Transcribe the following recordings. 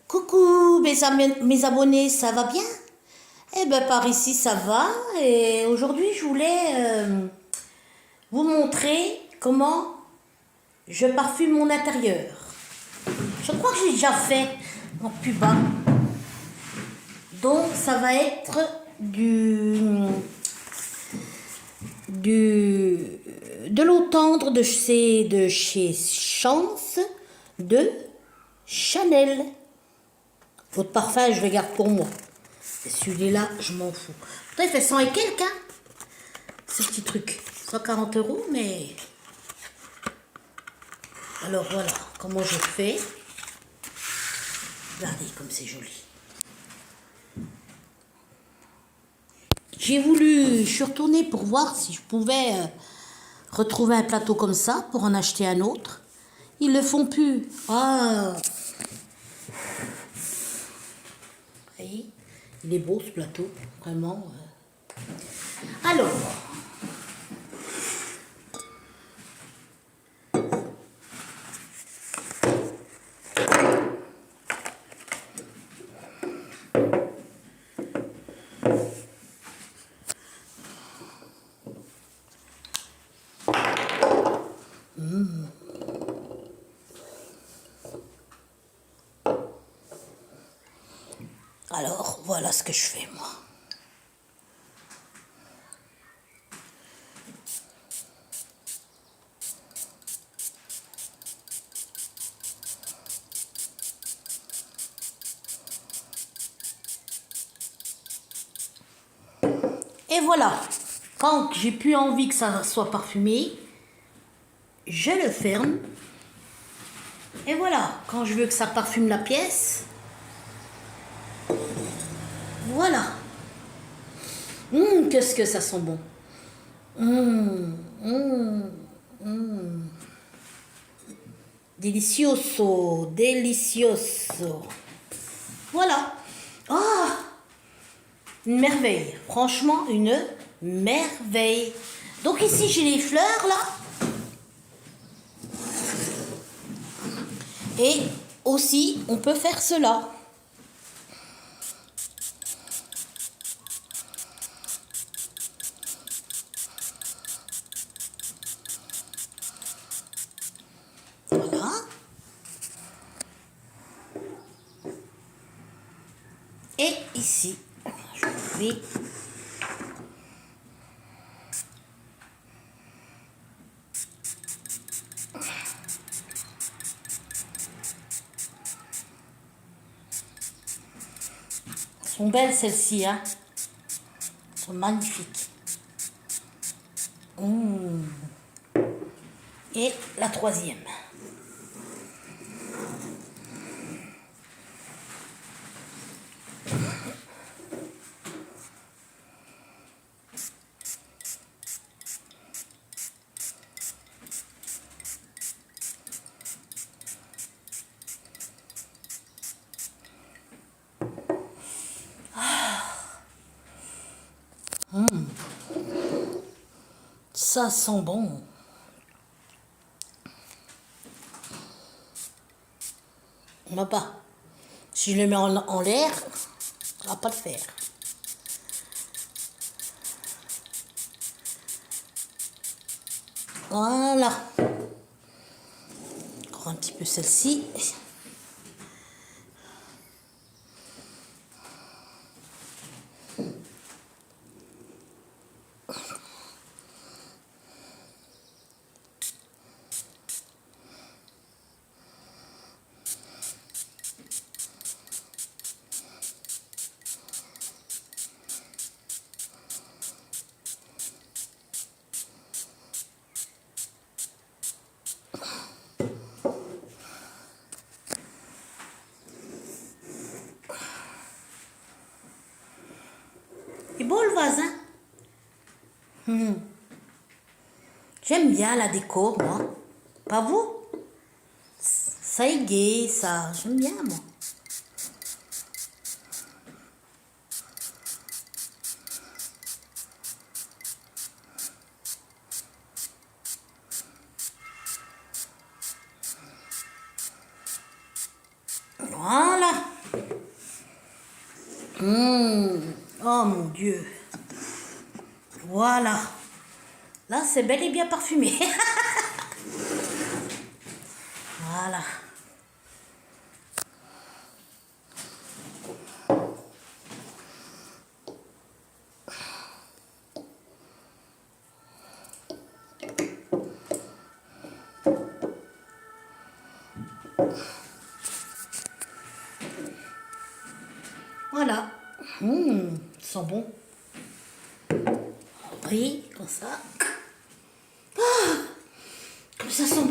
Coucou mes abonnés, ça va bien? Eh ben par ici ça va et aujourd'hui je voulais vous montrer comment je parfume mon intérieur. Je crois que j'ai déjà fait en plus bas. Donc ça va être de l'eau tendre de chez Chance de Chanel. Votre parfum, je le garde pour moi. Et celui-là, je m'en fous. Pourtant, il fait 100 et quelques, hein, ce petit truc. 140 €, mais... Alors, voilà comment je fais. Regardez comme c'est joli. Je suis retournée pour voir si je pouvais retrouver un plateau comme ça pour en acheter un autre. Ils le font plus. Ah, vous voyez, il est beau ce plateau, vraiment. Alors, voilà ce que je fais, moi. Et voilà, quand j'ai plus envie que ça soit parfumé, je le ferme. Et voilà, quand je veux que ça parfume la pièce, voilà. Qu'est-ce que ça sent bon. Delicioso, delicioso. Voilà. Ah, une merveille. Franchement, une merveille. Donc ici, j'ai les fleurs, là. Et aussi, on peut faire cela. Voilà. Et ici, je vais... Elles sont belles celles-ci, hein. Elles sont magnifiques. Et la troisième. Ça sent bon. On va pas. Si je le mets en l'air, ça va pas le faire. Voilà. Encore un petit peu celle-ci. C'est beau le vase, hein? J'aime bien la déco, moi. Pas vous? Ça égaye, ça. J'aime bien, moi. Voilà. Oh mon Dieu. Voilà. Là, c'est bel et bien parfumé. Voilà. Voilà. Ça sent bon. Oui, comme ça. Comme ça sent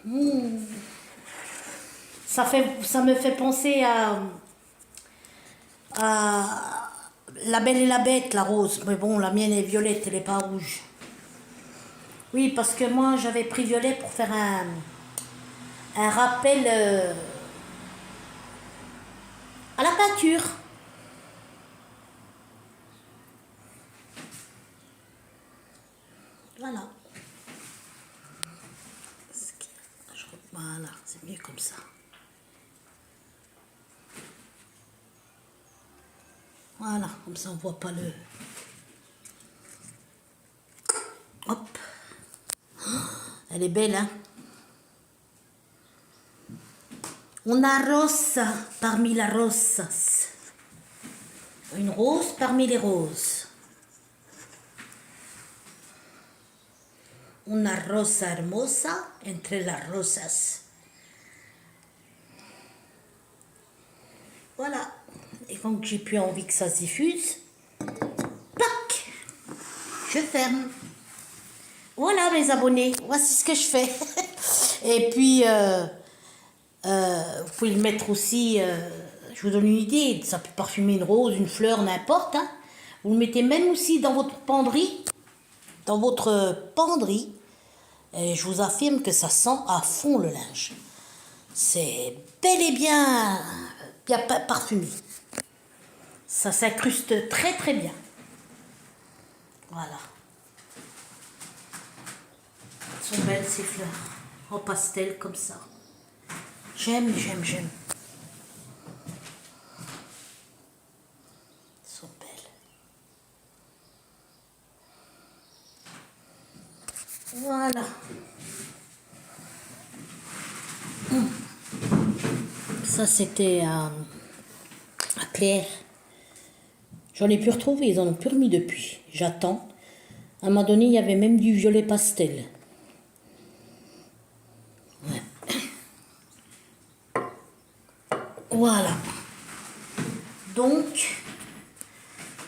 bon. Ça me fait penser à La Belle et la Bête, la rose. Mais bon, la mienne est violette, elle n'est pas rouge. Oui, parce que moi, j'avais pris violet pour faire un rappel à la peinture. Voilà. Voilà, c'est mieux comme ça. Voilà, comme ça on voit pas le... Hop. Elle est belle, hein. Una rosa parmi las rosas. Une rose parmi les roses. Una rosa hermosa entre las rosas. Voilà. Et quand j'ai plus envie que ça se diffuse, plac, je ferme. Voilà mes abonnés, voici ce que je fais. Et puis, vous pouvez le mettre aussi, je vous donne une idée, ça peut parfumer une rose, une fleur, n'importe. Hein. Vous le mettez même aussi dans votre penderie. Et je vous affirme que ça sent à fond le linge. C'est bel et bien parfumé. Ça s'incruste très très bien. Voilà. Elles sont belles ces fleurs. En pastel comme ça. J'aime. Elles sont belles. Voilà. Ça c'était à Claire. J'en ai pu retrouver, ils en ont plus remis depuis. J'attends. À un moment donné, il y avait même du violet pastel. Ouais. Voilà. Donc,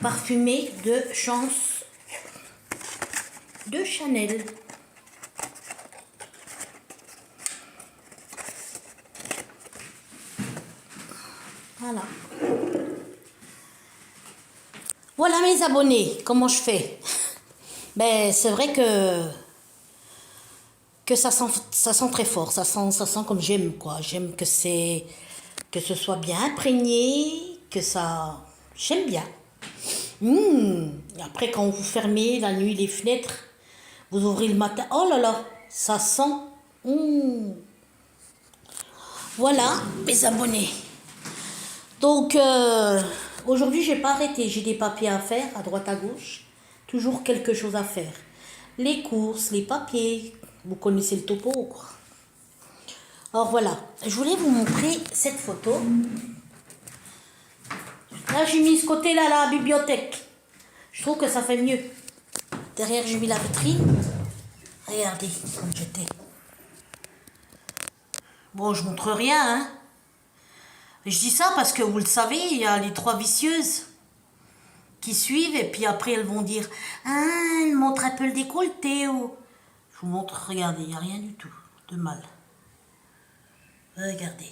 parfumé de Chance de Chanel. Voilà. Voilà mes abonnés, comment je fais. Ben c'est vrai que ça sent très fort, ça sent comme j'aime quoi. J'aime que ce soit bien imprégné, que ça, j'aime bien. Après quand vous fermez la nuit les fenêtres, vous ouvrez le matin, oh là là, ça sent. Voilà mes abonnés. Donc aujourd'hui j'ai pas arrêté, j'ai des papiers à faire à droite à gauche, toujours quelque chose à faire. Les courses, les papiers, vous connaissez le topo quoi. Alors voilà, je voulais vous montrer cette photo. Là j'ai mis ce côté là, la bibliothèque. Je trouve que ça fait mieux. Derrière j'ai mis la vitrine. Regardez comme j'étais. Bon je montre rien hein. Je dis ça parce que vous le savez, il y a les 3 vicieuses qui suivent et puis après elles vont dire « Ah, elle montre un peu le décolleté ou... » Je vous montre, regardez, il n'y a rien du tout de mal. Regardez.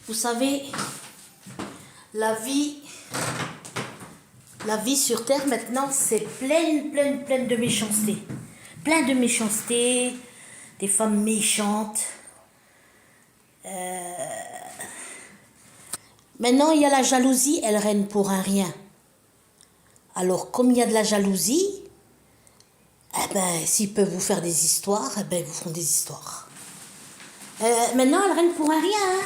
Vous savez, la vie sur Terre maintenant, c'est pleine de méchanceté. Plein de méchanceté, des femmes méchantes. Maintenant, il y a la jalousie, elle règne pour un rien. Alors, comme il y a de la jalousie, eh ben, s'ils peuvent vous faire des histoires, eh ben, ils vous font des histoires. Maintenant, elle règne pour un rien.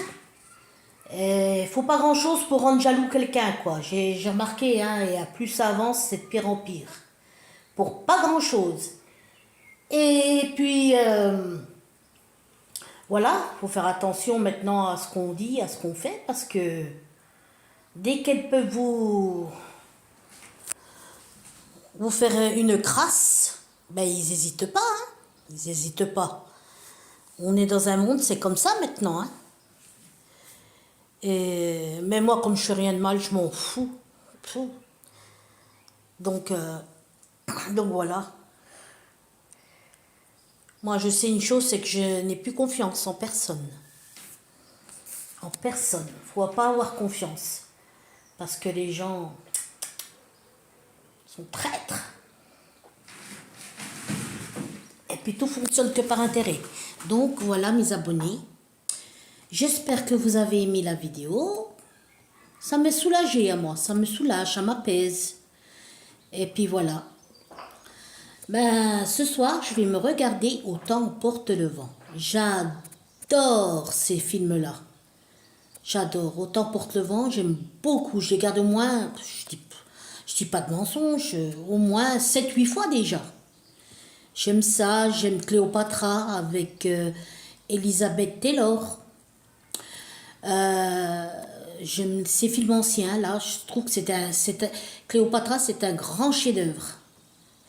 Faut pas grand-chose pour rendre jaloux quelqu'un, quoi. J'ai remarqué, hein, et à plus ça avance, c'est de pire en pire. Pour pas grand-chose. Et puis, voilà, faut faire attention maintenant à ce qu'on dit, à ce qu'on fait, parce que dès qu'elles peuvent vous faire une crasse, ben ils n'hésitent pas, hein. Ils n'hésitent pas. On est dans un monde, c'est comme ça maintenant, hein. Mais moi, comme je fais rien de mal, je m'en fous. Fou. Donc voilà. Moi, je sais une chose, c'est que je n'ai plus confiance en personne. En personne. Faut pas avoir confiance. Parce que les gens sont traîtres. Et puis tout fonctionne que par intérêt. Donc voilà mes abonnés. J'espère que vous avez aimé la vidéo. Ça m'a soulagé à moi. Ça me soulage, ça m'apaise. Et puis voilà. Ben, ce soir, je vais me regarder Autant porte le vent. J'adore ces films-là. J'adore. Autant porte le vent, j'aime beaucoup. Je les garde au moins, je dis pas de mensonge, au moins 7-8 fois déjà. J'aime ça, j'aime Cléopatra avec Elizabeth Taylor. J'aime ces films anciens, là. Je trouve que Cléopatra, c'est un grand chef-d'œuvre.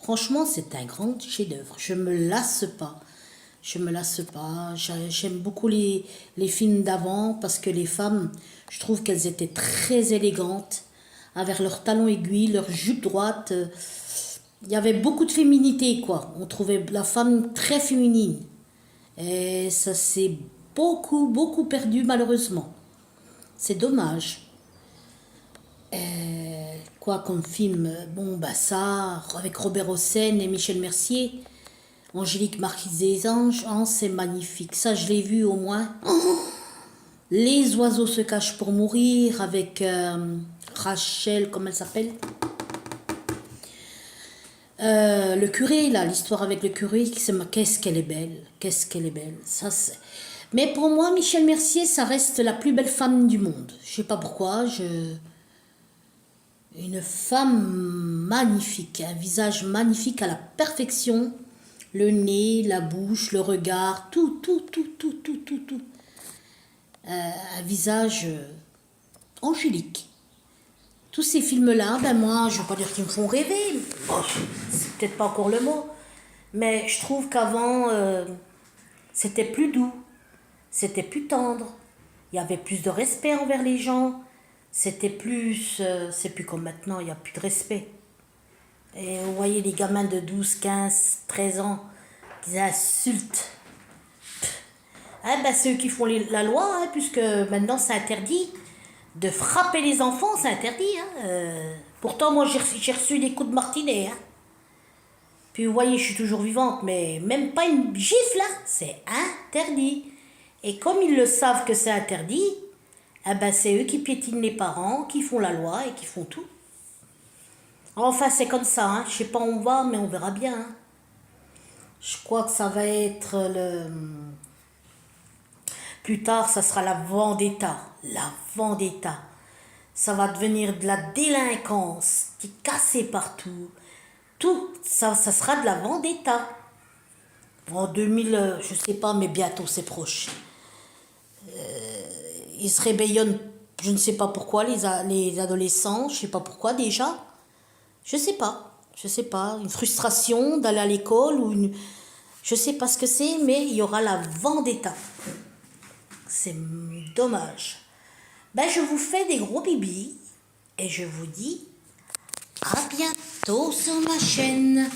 Franchement, c'est un grand chef-d'œuvre. Je me lasse pas. Je me lasse pas. J'aime beaucoup les films d'avant parce que les femmes, je trouve qu'elles étaient très élégantes, avec leurs talons aiguilles, leurs jupes droites. Il y avait beaucoup de féminité, quoi. On trouvait la femme très féminine. Et ça s'est beaucoup, beaucoup perdu, malheureusement. C'est dommage. Quoi comme film? Bon, bah ça, avec Robert Hossein et Michel Mercier. Angélique Marquise des Anges, oh, c'est magnifique. Ça, je l'ai vu au moins. Oh, les oiseaux se cachent pour mourir avec Rachel, comment elle s'appelle? Le curé, là, l'histoire avec le curé, qu'est-ce qu'elle est belle. Qu'est-ce qu'elle est belle. Ça, mais pour moi, Michel Mercier, ça reste la plus belle femme du monde. Je sais pas pourquoi, Une femme magnifique, un visage magnifique à la perfection. Le nez, la bouche, le regard, tout. Un visage angélique. Tous ces films-là, ben moi, je ne veux pas dire qu'ils me font rêver. Bon, c'est peut-être pas encore le mot. Mais je trouve qu'avant, c'était plus doux. C'était plus tendre. Il y avait plus de respect envers les gens. C'était plus... c'est plus comme maintenant, il n'y a plus de respect. Et vous voyez les gamins de 12, 15, 13 ans qui insultent. Ah ben, c'est eux qui font la loi, hein, puisque maintenant c'est interdit de frapper les enfants, c'est interdit. Hein. Pourtant, moi j'ai reçu des coups de martinet. Hein. Puis vous voyez, je suis toujours vivante, mais même pas une gifle, hein, c'est interdit. Et comme ils le savent que c'est interdit, eh ben, c'est eux qui piétinent les parents, qui font la loi et qui font tout. Enfin, c'est comme ça, hein. Je sais pas où on va, mais on verra bien. Hein. Je crois que ça va être plus tard, ça sera la vendetta. La vendetta. Ça va devenir de la délinquance qui est cassée partout. Tout, ça sera de la vendetta. En 2000, je sais pas, mais bientôt c'est proche. Ils se réveillonnent, je ne sais pas pourquoi, les adolescents, je sais pas pourquoi déjà. Je sais pas, une frustration d'aller à l'école ou une... Je sais pas ce que c'est, mais il y aura la vendetta. C'est dommage. Ben, je vous fais des gros bibis et je vous dis à bientôt sur ma chaîne.